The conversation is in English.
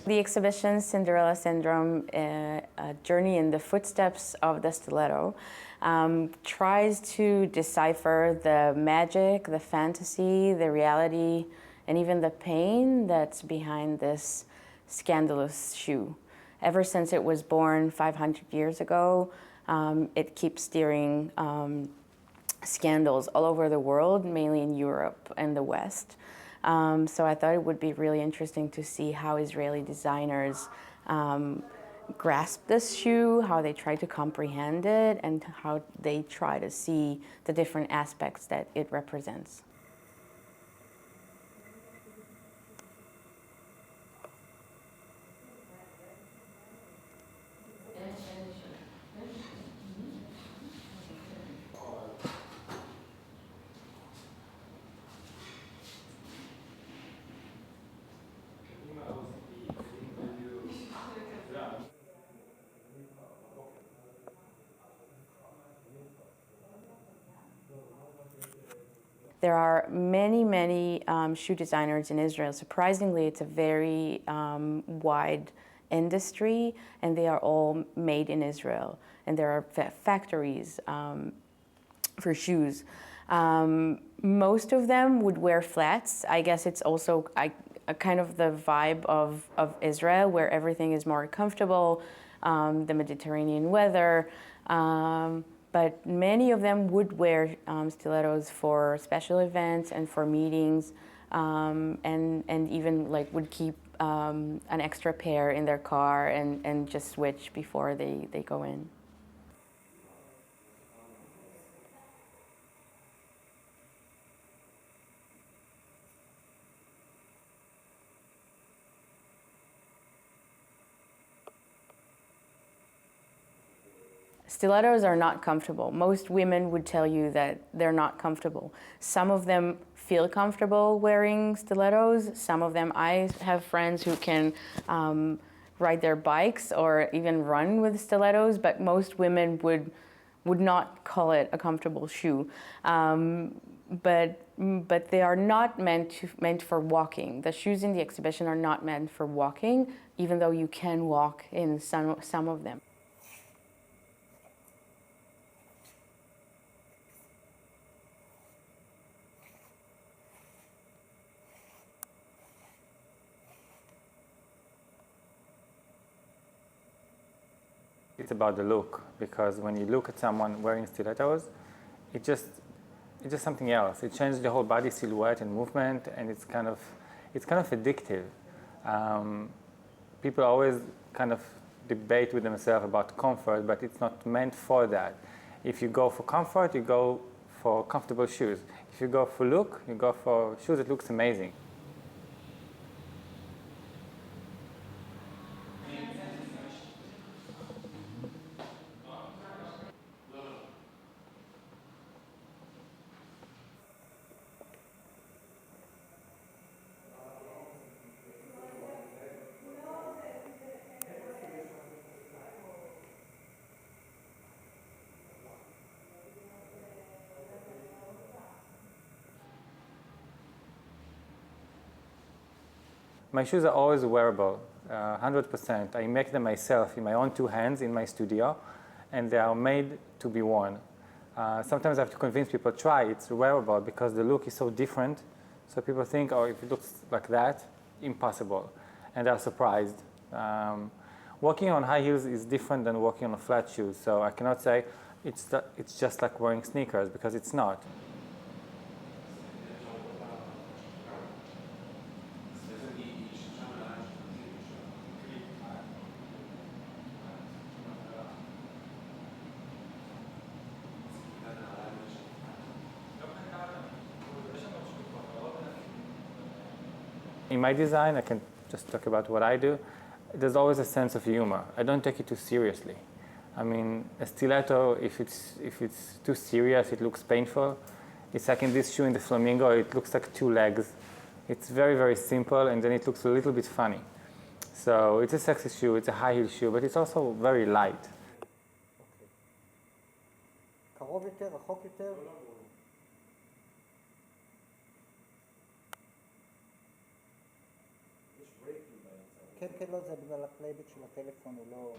The exhibition Cinderella Syndrome, a journey in the footsteps of the stiletto, tries to decipher the magic, the fantasy, the reality, and even the pain that's behind this scandalous shoe. Ever since it was born 500 years ago, it keeps stirring scandals all over the world, mainly in Europe and the West. So I thought it would be really interesting to see how Israeli designers grasp this shoe, how they try to comprehend it, and how they try to see the different aspects that it represents. There are many shoe designers in Israel. Surprisingly, it's a very wide industry, and they are all made in Israel. And there are factories for shoes. Most of them would wear flats. I guess it's also a kind of the vibe of Israel, where everything is more comfortable, the Mediterranean weather. But many of them would wear stilettos for special events and for meetings, and even like would keep an extra pair in their car and just switch before they go in. Stilettos are not comfortable. Most women would tell you that they're not comfortable. Some of them feel comfortable wearing stilettos. Some of them, I have friends who can ride their bikes or even run with stilettos, but most women would not call it a comfortable shoe. But they are not meant for walking. The shoes in the exhibition are not meant for walking, even though you can walk in some of them. It's about the look, because when you look at someone wearing stilettos, it's just something else. It changes the whole body silhouette and movement, and it's kind of addictive. People always kind of debate with themselves about comfort, but it's not meant for that. If you go for comfort, you go for comfortable shoes. If you go for look, you go for shoes that looks amazing. My shoes are always wearable, 100%. I make them myself in my own two hands in my studio, and they are made to be worn. Sometimes I have to convince people, try, it's wearable, because the look is so different. So people think, oh, if it looks like that, impossible. And they're surprised. Walking on high heels is different than walking on a flat shoe. So I cannot say it's just like wearing sneakers, because it's not. In my design, I can just talk about what I do. There's always a sense of humor. I don't take it too seriously. I mean, a stiletto, if it's too serious, it looks painful. It's like in this shoe in the flamingo, it looks like two legs. It's very simple, and then it looks a little bit funny. So it's a sexy shoe, it's a high heel shoe, but it's also very light. קרוב יותר, רחוק יותר. כן, לא, זה בגלל הפלייבק של הטלפון, הוא לא...